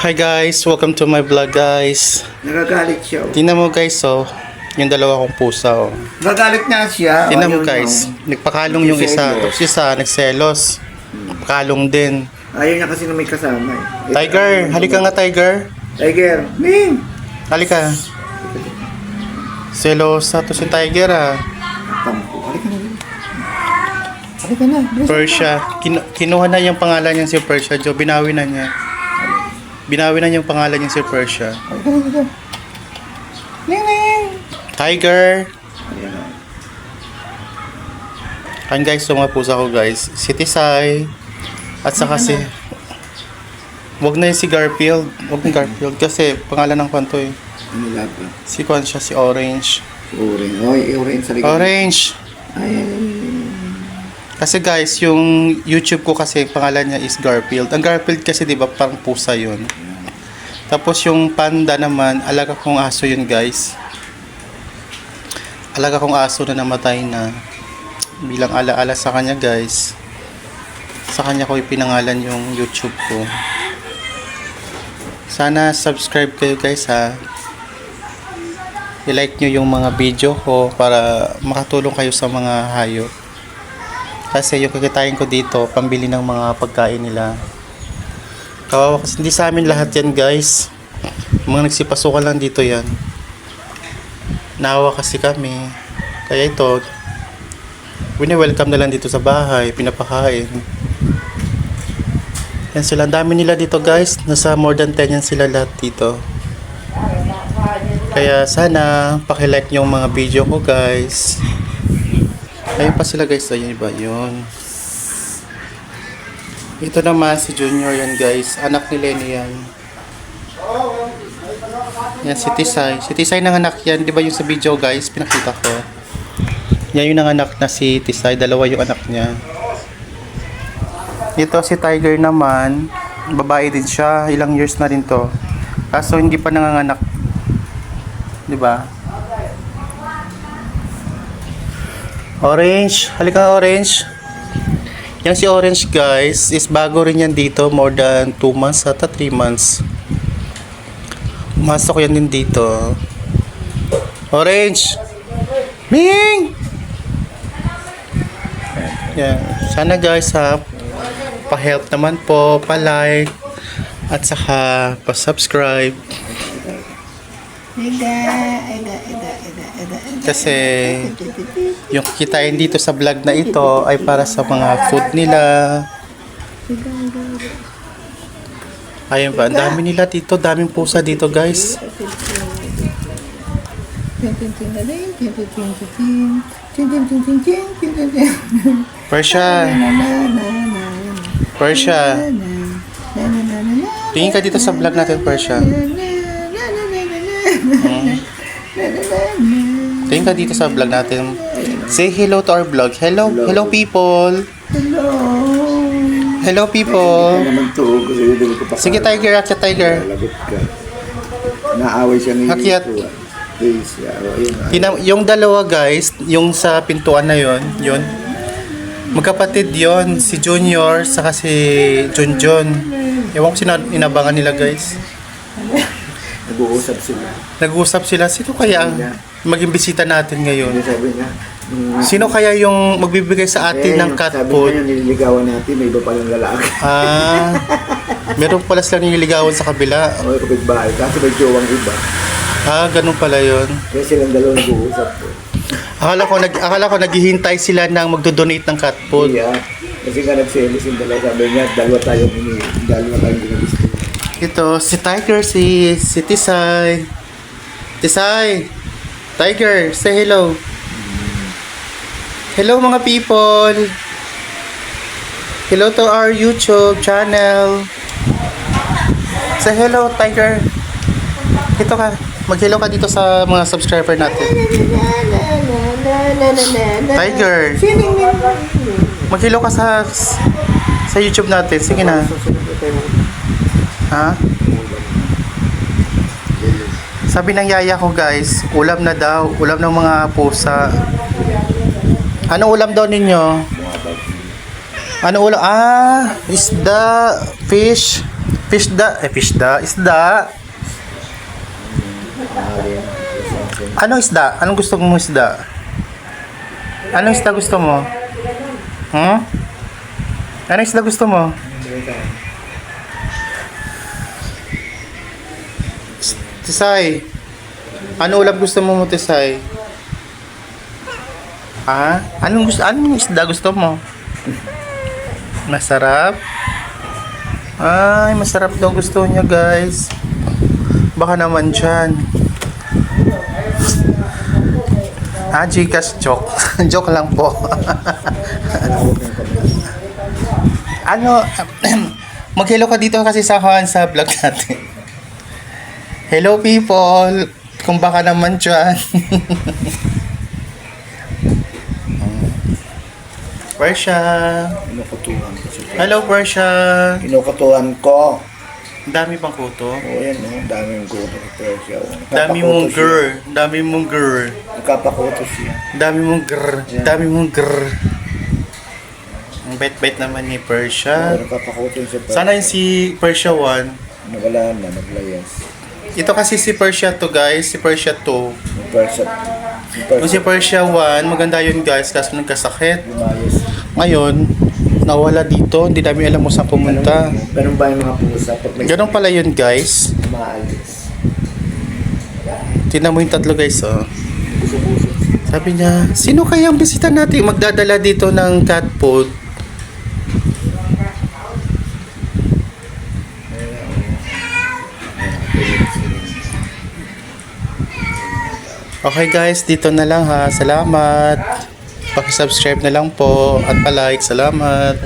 Hi guys, welcome to my vlog guys. Nagagalit siya. Tingnan mo guys yung dalawa kong pusa Nagagalit nga siya. Tingnan mo Ayun, guys, no. nagpakalong yung isa. Nagselos. Tapos isa, nagselos. Pakalong din. Ayaw niya kasi na may kasama eh. Tiger, halika nga Tiger. Tiger, Ning! Halika. Selosa to si Tiger Tampo, halika na. Halika na. Persia. Kinuha na yung pangalan niya si Persia. Jo, binawi na niya. Binawi na yung pangalan niya si Persia. Halika na, halika. Ning! Tiger. Ayan na. Ayan guys, yung mga pusa ko guys. Si Tisay. At saka si... Wag na yung si Garfield. Wag na Garfield kasi pangalan ng kwanto eh. Ano lahat ba? Si Kwan siya, si Orange. Orange. Oy, orange. Halika. Orange! Ay. Kasi guys, yung YouTube ko kasi pangalan niya is Garfield. Ang Garfield kasi di ba parang pusa yun. Tapos yung panda naman, alaga kong aso yun guys. Alaga kong aso na namatay na. Bilang alaala sa kanya guys. Sa kanya ko ipinangalan yung YouTube ko. Sana subscribe kayo guys ha. I-like nyo yung mga video ko para makatulong kayo sa mga hayop. Kasi yung kikitain ko dito, pambili ng mga pagkain nila. Kawawa kasi hindi sa amin lahat yan guys. Mga nagsipasukan lang dito yan. Naawa kasi kami. Kaya ito, wini-welcome na lang dito sa bahay, pinapakain. Yan sila, ang dami nila dito guys. Nasa more than 10 yan sila lahat dito. Kaya sana paki-like yung mga video ko guys. Ayun pa sila guys, ayun iba yun. Ito naman si Junior yan guys, anak ni Lenny yan. Yan si Tisay. Si Tisay nanganak yan, di ba yung sa video guys, pinakita ko. Yan yung nanganak na si Tisay, dalawa yung anak niya. Ito si Tiger naman, babae din siya, ilang years na rin to. Kaso hindi pa nanganganak. Di ba? Orange, halika Orange. Yan si Orange guys, is bago rin yan dito, more than 2 months ata 3 months. Masok yan din dito. Orange! Ming! Yan. Sana guys ha, pa-help naman po, pa-like, at saka pa-subscribe. Kasi yung kikitain dito sa vlog na ito ay para sa mga food nila. Ayun ba, ang dami nila dito, daming pusa dito guys. Persia. Persia. Tingin ka dito sa vlog natin, Persia. Tingin ka dito sa vlog natin. Say hello to our vlog. Hello, hello people. Hello. Hello people. Naman to, kasi hindi ko pa. Sige Tiger, akyat Tiger. Lagot ka. Naaway siya ngayon. Akyat. Please, ayun. Yung dalawa guys, yung sa pintuan na yon, yun. Magkapatid yon, si Junior saka si Junjun. Ewan ko inabangan nila guys. Nag-uusap sila. Nag-uusap sila, sino kaya ang maging bisita natin ngayon? Sabi niya, Sino kaya yung magbibigay sa atin ng cat sabi food? niya, nililigawan natin, may iba palang lalaki. Ah, meron pala silang nililigawan sa kabila. O, kapitbahay, kasi may jowang iba. Ah, ganun pala yun. Kaya silang dalawa nag-uusap po. Akala ko naghihintay sila ng magdo-donate ng cat food. Iya, kasi nga nagselos yung dalawa, sabi niya, dalawa tayong gusto. Ito, si Tiger, si Tisay. Tisay! Tiger, say hello. Hello mga people. Hello to our YouTube channel. Say hello, Tiger. Ito ka. Mag-hello ka dito sa mga subscriber natin. Tiger. Mag-hello ka sa YouTube natin. Sige na. Ha? Sabi ng yaya ko guys, ulam na daw, ulam ng mga pusa. Ano ulam daw ninyo? Ano ulam? Ah, isda, fish. Isda. Anong isda? Anong gusto mong isda? Anong isda gusto mo? Anong isda gusto mo? Tisay. Ano ulam gusto mo Tisay? Anong isda gusto mo? Masarap? Ay, masarap daw gusto niya, guys. Baka naman dyan. Gcash joke. Joke lang po. Mag-hello ka dito kasi sa vlog natin. Hello people. Kung baka naman dyan. Persha. Kinukutuhan ko siya. Hello Persha. Kinukutuhan ko. Ang dami pang kuto. Oo, yan o. Daming kuto ito siya. Dami mong girl. Dami mong girl. Nagkapakuto siya. Dami mong grr. Dami mong grr. Ang bait-bait naman ni Persha. Nagkapakuto siya. Sana yung si Persha 1. Nawala na, naglayas. Ito kasi si Persha 2 guys. Si Persha 2. Yung person. Kung si Persha 1, maganda yun guys. Kaso nagkasakit. Lumayas. Ngayon, nawala dito. Hindi namin alam kung saan pumunta. Ganun ba yung mga pusa? Pag may Ganun pala yun guys. maalis. Tingnan mo yung tatlo guys oh. Puso-puso. Sabi niya, sino kaya ang bisita natin magdadala dito ng cat food? Okay guys, dito na lang ha. Salamat. Paki-subscribe na lang po at pa-like. Salamat.